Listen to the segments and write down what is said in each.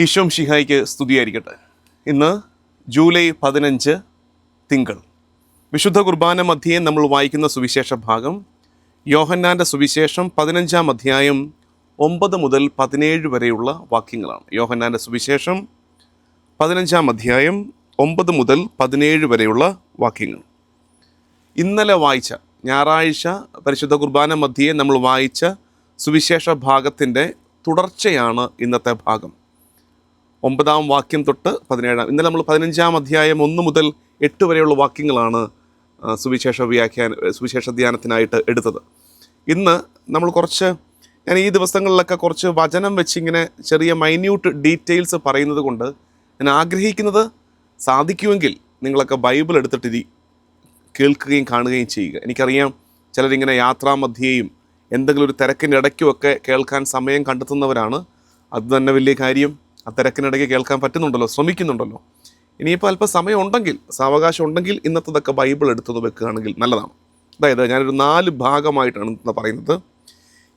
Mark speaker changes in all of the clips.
Speaker 1: ഈശോം ശിഹായിക്ക് സ്തുതിയായിരിക്കട്ടെ. ഇന്ന് ജൂലൈ 15 തിങ്കൾ. വിശുദ്ധ കുർബാന മധ്യേ നമ്മൾ വായിക്കുന്ന സുവിശേഷ ഭാഗം യോഹന്നാൻ്റെ സുവിശേഷം 15-ാം അധ്യായം 9 മുതൽ 17 വരെയുള്ള വാക്യങ്ങളാണ്. യോഹന്നാൻ്റെ സുവിശേഷം 15-ാം അധ്യായം 9 മുതൽ 17 വരെയുള്ള വാക്യങ്ങൾ. ഇന്നലെ വായിച്ച ഞായറാഴ്ച പരിശുദ്ധ കുർബാന മധ്യേ നമ്മൾ വായിച്ച സുവിശേഷ ഭാഗത്തിൻ്റെ തുടർച്ചയാണ് ഇന്നത്തെ ഭാഗം. 9-ാം വാക്യം തൊട്ട് 17-ാം. ഇന്നലെ നമ്മൾ 15-ാം അധ്യായം 1 മുതൽ 8 വരെയുള്ള വാക്യങ്ങളാണ് സുവിശേഷ ധ്യാനത്തിനായിട്ട് എടുത്തത്. ഇന്ന് നമ്മൾ ഞാൻ ഈ ദിവസങ്ങളിലൊക്കെ കുറച്ച് വചനം വെച്ചിങ്ങനെ ചെറിയ മൈന്യൂട്ട് ഡീറ്റെയിൽസ് പറയുന്നത് കൊണ്ട് ഞാൻ ആഗ്രഹിക്കുന്നത് സാധിക്കുമെങ്കിൽ നിങ്ങളൊക്കെ ബൈബിൾ എടുത്തിട്ട് കേൾക്കുകയും കാണുകയും ചെയ്യുക. എനിക്കറിയാം ചിലരിങ്ങനെ യാത്രാമധ്യേയും എന്തെങ്കിലും ഒരു തിരക്കിൻ്റെ ഇടയ്ക്കുമൊക്കെ കേൾക്കാൻ സമയം കണ്ടെത്തുന്നവരാണ്. അത് തന്നെ വലിയ കാര്യം. ആ തിരക്കിനിടയ്ക്ക് കേൾക്കാൻ പറ്റുന്നുണ്ടല്ലോ, ശ്രമിക്കുന്നുണ്ടല്ലോ. ഇനിയിപ്പോൾ അല്പം സമയം ഉണ്ടെങ്കിൽ, സാവകാശം ഉണ്ടെങ്കിൽ ഇന്നത്തതൊക്കെ ബൈബിൾ എടുത്തത് വെക്കുകയാണെങ്കിൽ നല്ലതാണ്. അതായത് ഞാനൊരു 4 ഭാഗമായിട്ടാണ് ഇന്ന് പറയുന്നത്.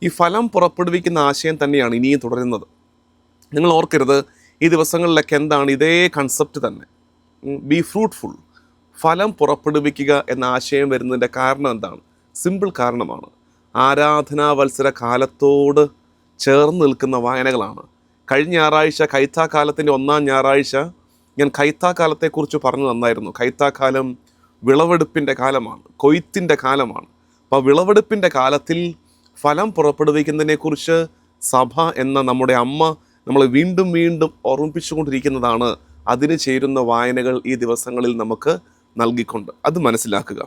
Speaker 1: ഈ ഫലം പുറപ്പെടുവിക്കുന്ന ആശയം തന്നെയാണ് ഇനിയും തുടരുന്നത്. നിങ്ങൾ ഓർക്കരുത്, ഈ ദിവസങ്ങളിലൊക്കെ എന്താണ് ഇതേ കൺസെപ്റ്റ് തന്നെ. ബി ഫ്രൂട്ട്ഫുൾ, ഫലം പുറപ്പെടുവിക്കുക എന്ന ആശയം വരുന്നതിൻ്റെ കാരണം എന്താണ്? സിമ്പിൾ കാരണമാണ്. ആരാധനാവത്സര കാലത്തോട് ചേർന്ന് നിൽക്കുന്ന വായനകളാണ്. കഴിഞ്ഞ ഞായറാഴ്ച കൈത്താക്കാലത്തിൻ്റെ 1-ാം ഞായറാഴ്ച ഞാൻ കൈത്താക്കാലത്തെക്കുറിച്ച് പറഞ്ഞു തന്നായിരുന്നു. കൈത്താക്കാലം വിളവെടുപ്പിൻ്റെ കാലമാണ്, കൊയ്ത്തിൻ്റെ കാലമാണ്. അപ്പോൾ വിളവെടുപ്പിൻ്റെ കാലത്തിൽ ഫലം പുറപ്പെടുവിക്കുന്നതിനെക്കുറിച്ച് സഭ എന്ന നമ്മുടെ അമ്മ നമ്മളെ വീണ്ടും വീണ്ടും ഓർമ്മിപ്പിച്ചുകൊണ്ടിരിക്കുന്നതാണ്. അതിന് ചേരുന്ന വായനകൾ ഈ ദിവസങ്ങളിൽ നമുക്ക് നൽകിക്കൊണ്ട് അത് മനസ്സിലാക്കുക.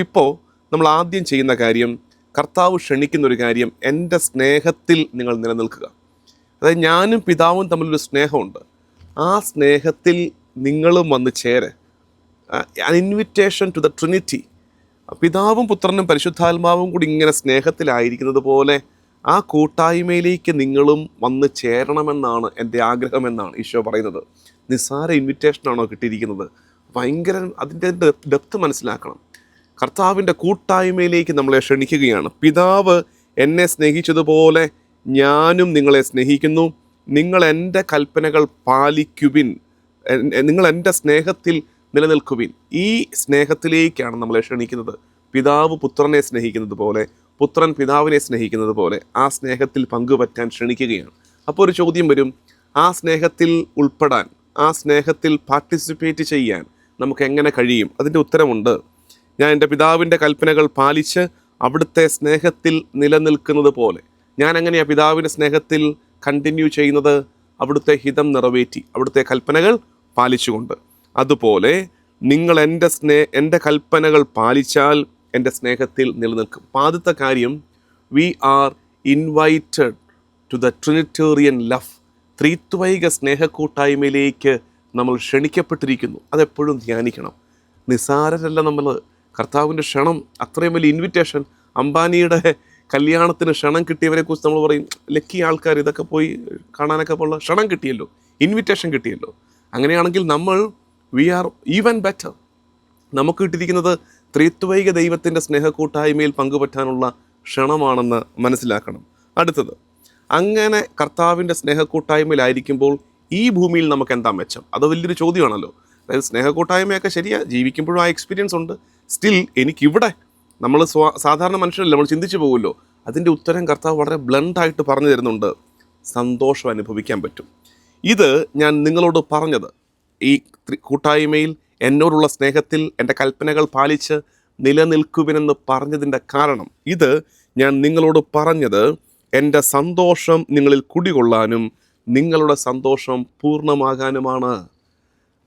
Speaker 1: അപ്പോൾ നമ്മൾ ആദ്യം ചെയ്യുന്ന കാര്യം, കർത്താവ് ക്ഷണിക്കുന്നൊരു കാര്യം, എൻ്റെ സ്നേഹത്തിൽ നിങ്ങൾ നിലനിൽക്കുക. അതായത് ഞാനും പിതാവും തമ്മിലൊരു സ്നേഹമുണ്ട്. ആ സ്നേഹത്തിൽ നിങ്ങളും വന്ന് ചേരെ. Invitation to the Trinity. പിതാവും പുത്രനും പരിശുദ്ധാത്മാവും കൂടി ഇങ്ങനെ സ്നേഹത്തിലായിരിക്കുന്നത് പോലെ ആ കൂട്ടായ്മയിലേക്ക് നിങ്ങളും വന്ന് ചേരണമെന്നാണ് എൻ്റെ ആഗ്രഹമെന്നാണ് ഈശോ പറയുന്നത്. നിസ്സാര ഇൻവിറ്റേഷനാണോ കിട്ടിയിരിക്കുന്നത്? ഭയങ്കര അതിൻ്റെ ഡെപ്ത് മനസ്സിലാക്കണം. കർത്താവിൻ്റെ കൂട്ടായ്മയിലേക്ക് നമ്മളെ ക്ഷണിക്കുകയാണ്. പിതാവ് എന്നെ സ്നേഹിച്ചതുപോലെ ഞാനും നിങ്ങളെ സ്നേഹിക്കുന്നു, നിങ്ങൾ എൻ്റെ കൽപ്പനകൾ പാലിക്കുവിൻ, നിങ്ങൾ എൻ്റെ സ്നേഹത്തിൽ നിലനിൽക്കുവിൻ. ഈ സ്നേഹത്തിലേക്കാണ് നമ്മളെ ക്ഷണിക്കുന്നത്. പിതാവ് പുത്രനെ സ്നേഹിക്കുന്നത് പോലെ, പുത്രൻ പിതാവിനെ സ്നേഹിക്കുന്നത് പോലെ ആ സ്നേഹത്തിൽ പങ്കുപറ്റാൻ ക്ഷണിക്കുകയാണ്. അപ്പോൾ ഒരു ചോദ്യം വരും, ആ സ്നേഹത്തിൽ ഉൾപ്പെടാൻ, ആ സ്നേഹത്തിൽ പാർട്ടിസിപ്പേറ്റ് ചെയ്യാൻ നമുക്ക് എങ്ങനെ കഴിയും? അതിൻ്റെ ഉത്തരമുണ്ട്. ഞാൻ എൻ്റെ പിതാവിൻ്റെ കൽപ്പനകൾ പാലിച്ച് അവിടുത്തെ സ്നേഹത്തിൽ നിലനിൽക്കുന്നത് പോലെ. ഞാൻ എങ്ങനെയാണ് പിതാവിൻ്റെ സ്നേഹത്തിൽ കണ്ടിന്യൂ ചെയ്യുന്നത്? അവിടുത്തെ ഹിതം നിറവേറ്റി, അവിടുത്തെ കൽപ്പനകൾ പാലിച്ചുകൊണ്ട്. അതുപോലെ നിങ്ങൾ എൻ്റെ കൽപ്പനകൾ പാലിച്ചാൽ എൻ്റെ സ്നേഹത്തിൽ നിലനിൽക്കും. ആദ്യത്തെ കാര്യം, we are invited to the Trinitarian love. ത്രിത്വൈക സ്നേഹക്കൂട്ടായ്മയിലേക്ക് നമ്മൾ ക്ഷണിക്കപ്പെട്ടിരിക്കുന്നു. അതെപ്പോഴും ധ്യാനിക്കണം. നിസാരരല്ല നമ്മൾ. കർത്താവിൻ്റെ ക്ഷണം അത്രയും വലിയ ഇൻവിറ്റേഷൻ. അംബാനിയുടെ കല്യാണത്തിന് ക്ഷണം കിട്ടിയവരെക്കുറിച്ച് നമ്മൾ പറയും, ലക്കി ആൾക്കാർ, ഇതൊക്കെ പോയി കാണാനൊക്കെ ഉള്ള ക്ഷണം കിട്ടിയല്ലോ, ഇൻവിറ്റേഷൻ കിട്ടിയല്ലോ. അങ്ങനെയാണെങ്കിൽ നമ്മൾ വി ആർ ഈവൻ ബെറ്റർ. നമുക്ക് കിട്ടിയിരിക്കുന്നത് ത്രിത്വൈക ദൈവത്തിൻ്റെ സ്നേഹക്കൂട്ടായ്മയിൽ പങ്കുപറ്റാനുള്ള ക്ഷണമാണെന്ന് മനസ്സിലാക്കണം. അടുത്തത്, അങ്ങനെ കർത്താവിൻ്റെ സ്നേഹക്കൂട്ടായ്മയിലായിരിക്കുമ്പോൾ ഈ ഭൂമിയിൽ നമുക്ക് എന്താ മെച്ചം? അത് വലിയൊരു ചോദ്യമാണല്ലോ. അതായത് സ്നേഹക്കൂട്ടായ്മയൊക്കെ ശരിയാണ്, ജീവിക്കുമ്പോഴും ആ എക്സ്പീരിയൻസ് ഉണ്ട്. സ്റ്റിൽ എനിക്കിവിടെ, നമ്മൾ സാധാരണ മനുഷ്യരല്ലേ, നമ്മൾ ചിന്തിച്ചു പോകുമല്ലോ. അതിൻ്റെ ഉത്തരം കർത്താവ് വളരെ ബ്ലണ്ടായിട്ട് പറഞ്ഞു തരുന്നുണ്ട്. സന്തോഷം അനുഭവിക്കാൻ പറ്റും. ഇത് ഞാൻ നിങ്ങളോട് പറഞ്ഞത്, ഈ കൂട്ടായ്മയിൽ എന്നോടുള്ള സ്നേഹത്തിൽ എൻ്റെ കൽപ്പനകൾ പാലിച്ച് നിലനിൽക്കുവിനെന്ന് പറഞ്ഞതിൻ്റെ കാരണം, ഇത് ഞാൻ നിങ്ങളോട് പറഞ്ഞത് എൻ്റെ സന്തോഷം നിങ്ങളിൽ കുടികൊള്ളാനും നിങ്ങളുടെ സന്തോഷം പൂർണ്ണമാകാനുമാണ്.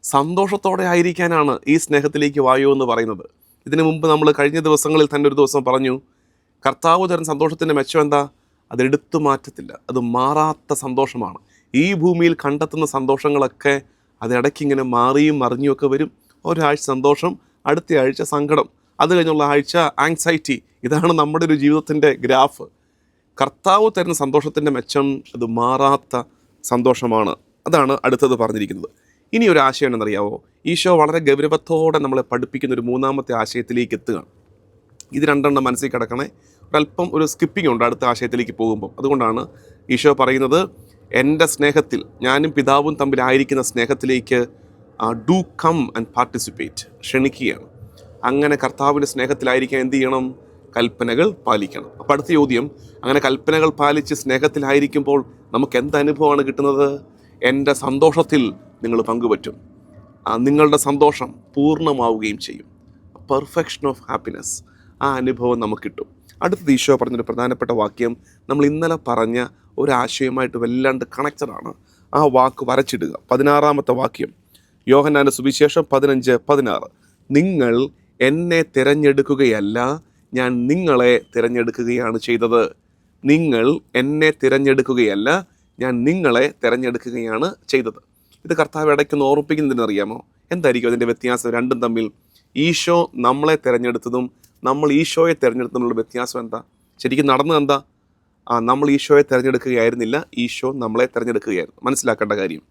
Speaker 1: സന്തോഷത്തോടെ ആയിരിക്കാനാണ് ഈ സ്നേഹത്തിലേക്ക് വായോ എന്ന് പറയുന്നത്. ഇതിനു മുമ്പ് നമ്മൾ കഴിഞ്ഞ ദിവസങ്ങളിൽ തന്നെ ഒരു ദിവസം പറഞ്ഞു, കർത്താവ് തരുന്ന സന്തോഷത്തിൻ്റെ മെച്ചം എന്താ? അത് എടുത്തു മാറ്റത്തില്ല, അത് മാറാത്ത സന്തോഷമാണ്. ഈ ഭൂമിയിൽ കണ്ടെത്തുന്ന സന്തോഷങ്ങളൊക്കെ അതിടയ്ക്കിങ്ങനെ മാറിയും മറിഞ്ഞുമൊക്കെ വരും. ഒരാഴ്ച സന്തോഷം, അടുത്ത ആഴ്ച സങ്കടം, അത് കഴിഞ്ഞുള്ള ആഴ്ച ആങ്സൈറ്റി. ഇതാണ് നമ്മുടെ ഒരു ജീവിതത്തിൻ്റെ ഗ്രാഫ്. കർത്താവ് തരുന്ന സന്തോഷത്തിൻ്റെ മെച്ചം അത് മാറാത്ത സന്തോഷമാണ്. അതാണ് അടുത്തത് പറഞ്ഞിരിക്കുന്നത്. ഇനി ഒരു ആശയം എന്നറിയാവോ? ഈശോ വളരെ ഗൗരവത്തോടെ നമ്മളെ പഠിപ്പിക്കുന്ന ഒരു 3-ാമത്തെ ആശയത്തിലേക്ക് എത്തുകയാണ്. ഇത് രണ്ടെണ്ണം മനസ്സിൽ കിടക്കണേ. ഒരല്പം ഒരു സ്കിപ്പിംഗ് ഉണ്ട് അടുത്ത ആശയത്തിലേക്ക് പോകുമ്പോൾ. അതുകൊണ്ടാണ് ഈശോ പറയുന്നത്, എൻ്റെ സ്നേഹത്തിൽ, ഞാനും പിതാവും തമ്മിലായിരിക്കുന്ന സ്നേഹത്തിലേക്ക് ഡു കം ആൻഡ് പാർട്ടിസിപ്പേറ്റ്, ക്ഷണിക്കുകയാണ്. അങ്ങനെ കർത്താവിൻ്റെ സ്നേഹത്തിലായിരിക്കാൻ എന്ത് ചെയ്യണം? കൽപ്പനകൾ പാലിക്കണം. അപ്പോൾ അടുത്ത ചോദ്യം, അങ്ങനെ കൽപ്പനകൾ പാലിച്ച് സ്നേഹത്തിലായിരിക്കുമ്പോൾ നമുക്ക് എന്ത് അനുഭവമാണ് കിട്ടുന്നത്? എൻ്റെ സന്തോഷത്തിൽ നിങ്ങൾ പങ്കുപറ്റും. നിങ്ങളുടെ സന്തോഷം പൂർണ്ണമാവുകയും ചെയ്യും. പെർഫെക്ഷൻ ഓഫ് ഹാപ്പിനെസ്, ആ അനുഭവം നമുക്ക് കിട്ടും. അടുത്തത് ഈശോ പറഞ്ഞൊരു പ്രധാനപ്പെട്ട വാക്യം, നമ്മൾ ഇന്നലെ പറഞ്ഞ ഒരാശയമായിട്ട് വല്ലാണ്ട് കണക്റ്റഡാണ്. ആ വാക്ക് വരച്ചിടുക. 16-ാമത്തെ വാക്യം, യോഹന്നാന്റെ സുവിശേഷം 15:16. നിങ്ങൾ എന്നെ തിരഞ്ഞെടുക്കുകയല്ല, ഞാൻ നിങ്ങളെ തിരഞ്ഞെടുക്കുകയാണ് ചെയ്തത്. നിങ്ങൾ എന്നെ തിരഞ്ഞെടുക്കുകയല്ല, ഞാൻ നിങ്ങളെ തിരഞ്ഞെടുക്കുകയാണ് ചെയ്തത്. ഇത് കർത്താവ് ഇടയ്ക്കൊന്ന് ഓർമ്മിപ്പിക്കുന്നതിനറിയാമോ? എന്തായിരിക്കും അതിൻ്റെ വ്യത്യാസം രണ്ടും തമ്മിൽ? ഈശോ നമ്മളെ തിരഞ്ഞെടുത്തതും നമ്മൾ ഈശോയെ തിരഞ്ഞെടുത്തതുമുള്ള വ്യത്യാസം എന്താ? ശരിക്കും നടന്നത് എന്താ? നമ്മൾ ഈശോയെ തിരഞ്ഞെടുക്കുകയായിരുന്നില്ല, ഈശോ നമ്മളെ തിരഞ്ഞെടുക്കുകയായിരുന്നു. മനസ്സിലാക്കേണ്ട കാര്യം,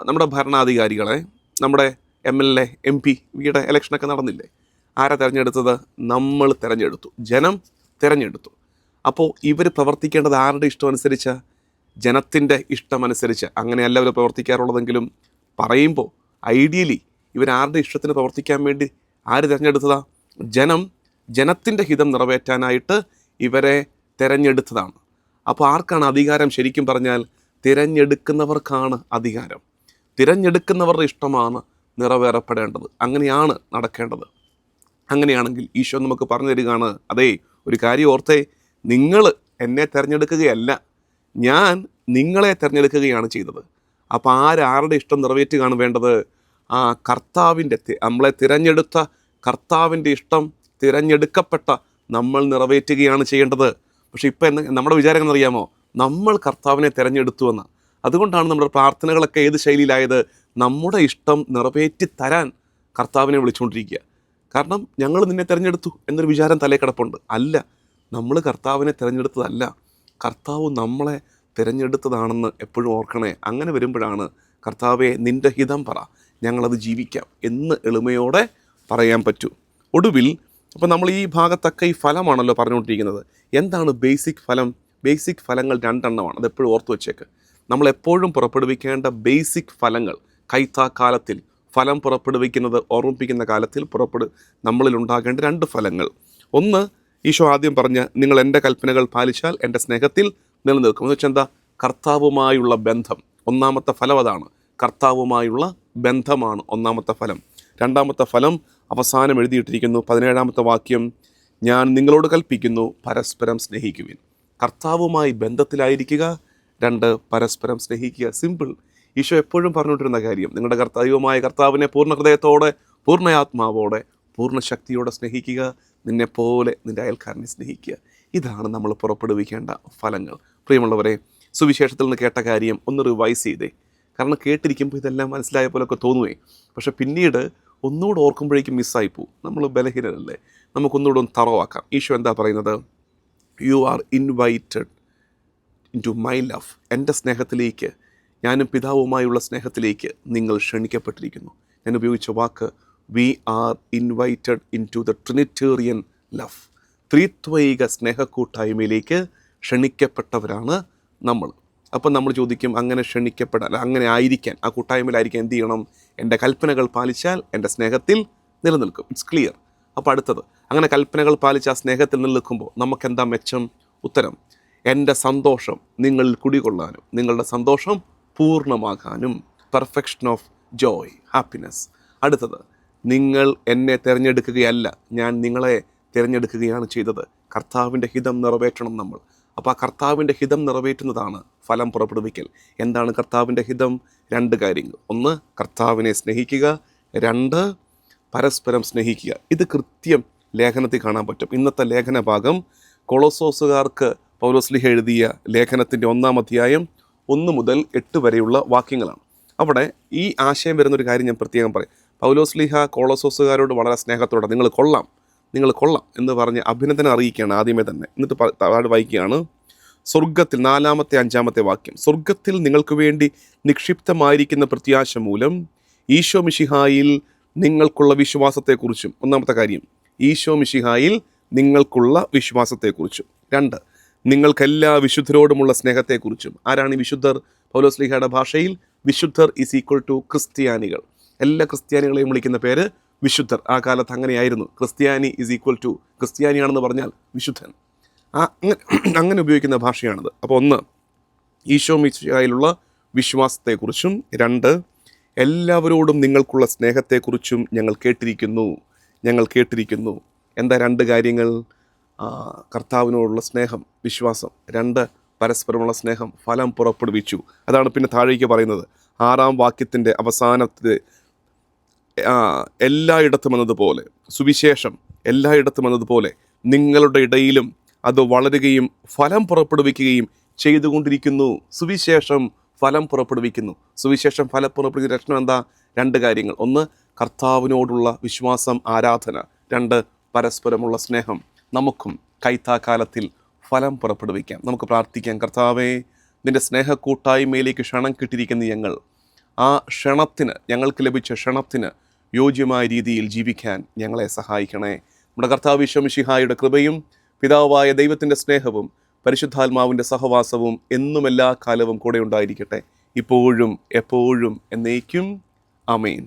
Speaker 1: നമ്മുടെ ഭരണാധികാരികളെ, നമ്മുടെ MLA MP യുടെ ഇലക്ഷനൊക്കെ നടന്നില്ലേ? ആരാ തിരഞ്ഞെടുത്തത്? നമ്മൾ തിരഞ്ഞെടുത്തു, ജനം തിരഞ്ഞെടുത്തു. അപ്പോൾ ഇവർ പ്രവർത്തിക്കേണ്ടത് ആരുടെ ഇഷ്ടം അനുസരിച്ച്? ജനത്തിൻ്റെ ഇഷ്ടമനുസരിച്ച്. അങ്ങനെയല്ല അവർ പ്രവർത്തിക്കാറുള്ളതെങ്കിലും പറയുമ്പോൾ ഐഡിയലി ഇവരാരുടെ ഇഷ്ടത്തിന് പ്രവർത്തിക്കാൻ വേണ്ടി ആര് തിരഞ്ഞെടുത്തതാ? ജനത്തിൻ്റെ ഹിതം നിറവേറ്റാനായിട്ട് ഇവരെ തിരഞ്ഞെടുത്തതാണ്. അപ്പോൾ ആർക്കാണ് അധികാരം? ശരിക്കും പറഞ്ഞാൽ തിരഞ്ഞെടുക്കുന്നവർക്കാണ് അധികാരം. തിരഞ്ഞെടുക്കുന്നവരുടെ ഇഷ്ടമാണ് നിറവേറപ്പെടേണ്ടത്. അങ്ങനെയാണ് നടക്കേണ്ടത്. അങ്ങനെയാണെങ്കിൽ ഈശോ നമുക്ക് പറഞ്ഞു തരികയാണ്, അതേ ഒരു കാര്യം ഓർത്തേ, നിങ്ങൾ എന്നെ തിരഞ്ഞെടുക്കുകയല്ല, ഞാൻ നിങ്ങളെ തിരഞ്ഞെടുക്കുകയാണ് ചെയ്തത്. അപ്പോൾ ആരുടെ ഇഷ്ടം നിറവേറ്റുകയാണ് വേണ്ടത്? കർത്താവിൻ്റെ, നമ്മളെ തിരഞ്ഞെടുത്ത കർത്താവിൻ്റെ ഇഷ്ടം തിരഞ്ഞെടുക്കപ്പെട്ട നമ്മൾ നിറവേറ്റുകയാണ് ചെയ്യേണ്ടത്. പക്ഷെ ഇപ്പം നമ്മുടെ വിചാരം എന്നറിയാമോ? നമ്മൾ കർത്താവിനെ തിരഞ്ഞെടുത്തുവെന്ന്. അതുകൊണ്ടാണ് നമ്മുടെ പ്രാർത്ഥനകളൊക്കെ ഏത് ശൈലിയിലായത്? നമ്മുടെ ഇഷ്ടം നിറവേറ്റി തരാൻ കർത്താവിനെ വിളിച്ചുകൊണ്ടിരിക്കുക. കാരണം ഞങ്ങൾ നിന്നെ തിരഞ്ഞെടുത്തു എന്നൊരു വിചാരം തലേ കിടപ്പുണ്ട്. അല്ല, നമ്മൾ കർത്താവിനെ തിരഞ്ഞെടുത്തതല്ല, കർത്താവ് നമ്മളെ തിരഞ്ഞെടുത്തതാണെന്ന് എപ്പോഴും ഓർക്കണേ. അങ്ങനെ വരുമ്പോഴാണ് കർത്താവെ നിൻ്റെ ഹിതം പറ, ഞങ്ങളത് ജീവിക്കാം എന്ന് എളിമയോടെ പറയാൻ പറ്റൂ. ഒടുവിൽ അപ്പോൾ നമ്മൾ ഈ ഭാഗത്തൊക്കെ ഈ ഫലമാണല്ലോ പറഞ്ഞുകൊണ്ടിരിക്കുന്നത്. എന്താണ് ബേസിക് ഫലം? ബേസിക് ഫലങ്ങൾ 2 എണ്ണമാണ്. അതെപ്പോഴും ഓർത്തു വെച്ചേക്ക്. നമ്മളെപ്പോഴും പുറപ്പെടുവിക്കേണ്ട ബേസിക് ഫലങ്ങൾ, കൈത്താക്കാലത്തിൽ ഫലം പുറപ്പെടുവിക്കുന്നത് ഓർമ്മിപ്പിക്കുന്ന കാലത്തിൽ നമ്മളിൽ ഉണ്ടാകേണ്ട 2 ഫലങ്ങൾ. ഒന്ന്, ഈശോ ആദ്യം പറഞ്ഞ്, നിങ്ങൾ എൻ്റെ കൽപ്പനകൾ പാലിച്ചാൽ എൻ്റെ സ്നേഹത്തിൽ നിലനിൽക്കും. എന്ന് വെച്ചാൽ എന്താ? കർത്താവുമായുള്ള ബന്ധം. ഒന്നാമത്തെ ഫലം അതാണ്. കർത്താവുമായുള്ള ബന്ധമാണ് ഒന്നാമത്തെ ഫലം. രണ്ടാമത്തെ ഫലം അവസാനം എഴുതിയിട്ടിരിക്കുന്നു, 17-ാമത്തെ വാക്യം, ഞാൻ നിങ്ങളോട് കൽപ്പിക്കുന്നു, പരസ്പരം സ്നേഹിക്കുവിൻ. കർത്താവുമായി ബന്ധത്തിലായിരിക്കുക. 2, പരസ്പരം സ്നേഹിക്കുക. സിമ്പിൾ. ഈശോ എപ്പോഴും പറഞ്ഞുകൊണ്ടിരുന്ന കാര്യം, നിങ്ങളുടെ ദൈവമായ കർത്താവിനെ പൂർണ്ണ ഹൃദയത്തോടെ, പൂർണ്ണയാത്മാവോടെ, പൂർണ്ണ ശക്തിയോടെ സ്നേഹിക്കുക, നിന്നെപ്പോലെ നിൻ്റെ അയൽക്കാരനെ സ്നേഹിക്കുക. ഇതാണ് നമ്മൾ പുറപ്പെടുവിക്കേണ്ട ഫലങ്ങൾ. പ്രിയമുള്ളവരെ, സുവിശേഷത്തിൽ നിന്ന് കേട്ട കാര്യം ഒന്ന് റിവൈസ് ചെയ്തേ. കാരണം കേട്ടിരിക്കുമ്പോൾ ഇതെല്ലാം മനസ്സിലായ പോലൊക്കെ തോന്നുവേ, പക്ഷെ പിന്നീട് ഒന്നുകൂടെ ഓർക്കുമ്പോഴേക്കും മിസ്സായിപ്പോവും. നമ്മൾ ബലഹീനരല്ലേ, നമുക്കൊന്നുകൂടെ ഒന്ന് തറവാക്കാം. ഈശോ എന്താ പറയുന്നത്? You are invited in to my love. എൻ്റെ സ്നേഹത്തിലേക്ക്, ഞാനും പിതാവുമായുള്ള സ്നേഹത്തിലേക്ക് നിങ്ങൾ ക്ഷണിക്കപ്പെട്ടിരിക്കുന്നു. ഞാൻ ഉപയോഗിച്ച വാക്ക് we are invited in to the Trinitarian love. ത്രിത്വൈക സ്നേഹക്കൂട്ടായ്മയിലേക്ക് ക്ഷണിക്കപ്പെട്ടവരാണ് നമ്മൾ. അപ്പം നമ്മൾ ചോദിക്കും, അങ്ങനെ ക്ഷണിക്കപ്പെടാൻ, അങ്ങനെ ആയിരിക്കാൻ, ആ കൂട്ടായ്മയിലായിരിക്കാൻ എന്ത് ചെയ്യണം? എൻ്റെ കൽപ്പനകൾ പാലിച്ചാൽ എൻ്റെ സ്നേഹത്തിൽ നിലനിൽക്കും. It's clear. അപ്പോൾ അടുത്തത്, അങ്ങനെ കൽപ്പനകൾ പാലിച്ച് ആ സ്നേഹത്തിൽ നിലനിൽക്കുമ്പോൾ നമുക്കെന്താ മെച്ചം? ഉത്തരം, എൻ്റെ സന്തോഷം നിങ്ങളിൽ കുടികൊള്ളാനും നിങ്ങളുടെ സന്തോഷം പൂർണ്ണമാകാനും. Perfection of joy, happiness. അടുത്തത്, നിങ്ങൾ എന്നെ തിരഞ്ഞെടുക്കുകയല്ല, ഞാൻ നിങ്ങളെ തിരഞ്ഞെടുക്കുകയാണ് ചെയ്തത്. കർത്താവിൻ്റെ ഹിതം നിറവേറ്റണം നമ്മൾ. അപ്പോൾ ആ കർത്താവിൻ്റെ ഹിതം നിറവേറ്റുന്നതാണ് ഫലം പുറപ്പെടുവിക്കൽ. എന്താണ് കർത്താവിൻ്റെ ഹിതം? 2 കാര്യങ്ങൾ. 1, കർത്താവിനെ സ്നേഹിക്കുക. 2, പരസ്പരം സ്നേഹിക്കുക. ഇത് കൃത്യം ലേഖനത്തിൽ കാണാൻ പറ്റും. ഇന്നത്തെ ലേഖന ഭാഗം കൊളോസോസുകാർക്ക് പൗലോസ്ലീഹ എഴുതിയ ലേഖനത്തിൻ്റെ 1-ാം അധ്യായം 1 മുതൽ 8 വരെയുള്ള വാക്യങ്ങളാണ്. അവിടെ ഈ ആശയം വരുന്നൊരു കാര്യം ഞാൻ പ്രത്യേകം പറയും. പൗലോസ്ലീഹ കൊളോസോസുകാരോട് വളരെ സ്നേഹത്തോടെ നിങ്ങൾ കൊള്ളാം എന്ന് പറഞ്ഞ് അഭിനന്ദനം അറിയിക്കുകയാണ് ആദ്യമേ തന്നെ. എന്നിട്ട് താഴെ വായിക്കുകയാണ്, സ്വർഗത്തിൽ 4-ാമത്തെ 5-ാമത്തെ വാക്യം, സ്വർഗത്തിൽ നിങ്ങൾക്ക് വേണ്ടി നിക്ഷിപ്തമായിരിക്കുന്ന പ്രത്യാശ മൂലം ഈശോ മിശിഹായിൽ നിങ്ങൾക്കുള്ള വിശ്വാസത്തെക്കുറിച്ചും. 1-ാമത്തെ കാര്യം, ഈശോ മിശിഹായിൽ നിങ്ങൾക്കുള്ള വിശ്വാസത്തെക്കുറിച്ചും. 2, നിങ്ങൾക്കെല്ലാ വിശുദ്ധരോടുമുള്ള സ്നേഹത്തെക്കുറിച്ചും. ആരാണ് ഈ വിശുദ്ധർ? പൗലോസ്ലീഹയുടെ ഭാഷയിൽ വിശുദ്ധർ ഈസ് ഈക്വൽ ടു ക്രിസ്ത്യാനികൾ. എല്ലാ ക്രിസ്ത്യാനികളെയും വിളിക്കുന്ന പേര് വിശുദ്ധർ. ആ കാലത്ത് അങ്ങനെയായിരുന്നു. ക്രിസ്ത്യാനി ഈസ് ഈക്വൽ ടു, ക്രിസ്ത്യാനിയാണെന്ന് പറഞ്ഞാൽ വിശുദ്ധൻ. അങ്ങനെ ഉപയോഗിക്കുന്ന ഭാഷയാണത്. അപ്പോൾ ഒന്ന്, ഈശോ മിശിഹായിലുള്ള വിശ്വാസത്തെക്കുറിച്ചും. രണ്ട്, എല്ലാവരോടും നിങ്ങൾക്കുള്ള സ്നേഹത്തെക്കുറിച്ചും ഞങ്ങൾ കേട്ടിരിക്കുന്നു. എന്താ രണ്ട് കാര്യങ്ങൾ? കർത്താവിനോടുള്ള സ്നേഹം, വിശ്വാസം. രണ്ട്, പരസ്പരമുള്ള സ്നേഹം, ഫലം പുറപ്പെടുവിച്ചു. അതാണ് പിന്നെ താഴേക്ക് പറയുന്നത്. 6-ാം വാക്യത്തിൻ്റെ അവസാനത്തിൽ എല്ലായിടത്തും എന്നതുപോലെ, സുവിശേഷം എല്ലായിടത്തും എന്നതുപോലെ നിങ്ങളുടെ ഇടയിലും അത് വളരുകയും ഫലം പുറപ്പെടുവിക്കുകയും ചെയ്തുകൊണ്ടിരിക്കുന്നു. സുവിശേഷം ഫലം പുറപ്പെടുവിക്കുന്നു. സുവിശേഷം ഫലം പുറപ്പെടുവിക്കുന്ന ലക്ഷണം എന്താ? രണ്ട് കാര്യങ്ങൾ. ഒന്ന്, കർത്താവിനോടുള്ള വിശ്വാസം, ആരാധന. രണ്ട്, പരസ്പരമുള്ള സ്നേഹം. നമുക്കും കൈത്താക്കാലത്തിൽ ഫലം പുറപ്പെടുവിക്കാം. നമുക്ക് പ്രാർത്ഥിക്കാം. കർത്താവേ, നിൻ്റെ സ്നേഹക്കൂട്ടായ്മയിലേക്ക് ക്ഷണം കിട്ടിയിരിക്കുന്ന ഞങ്ങൾ, ആ ക്ഷണത്തിന്, ഞങ്ങൾക്ക് ലഭിച്ച ക്ഷണത്തിന് യോജ്യമായ രീതിയിൽ ജീവിക്കാൻ ഞങ്ങളെ സഹായിക്കണേ. നമ്മുടെ കർത്താവ് ഈശോ മിശിഹായുടെ കൃപയും പിതാവായ ദൈവത്തിൻ്റെ സ്നേഹവും പരിശുദ്ധാത്മാവിൻ്റെ സഹവാസവും എന്നും എല്ലാ കാലവും കൂടെ ഉണ്ടായിരിക്കട്ടെ, ഇപ്പോഴും എപ്പോഴും എന്നേക്കും. ആമേൻ.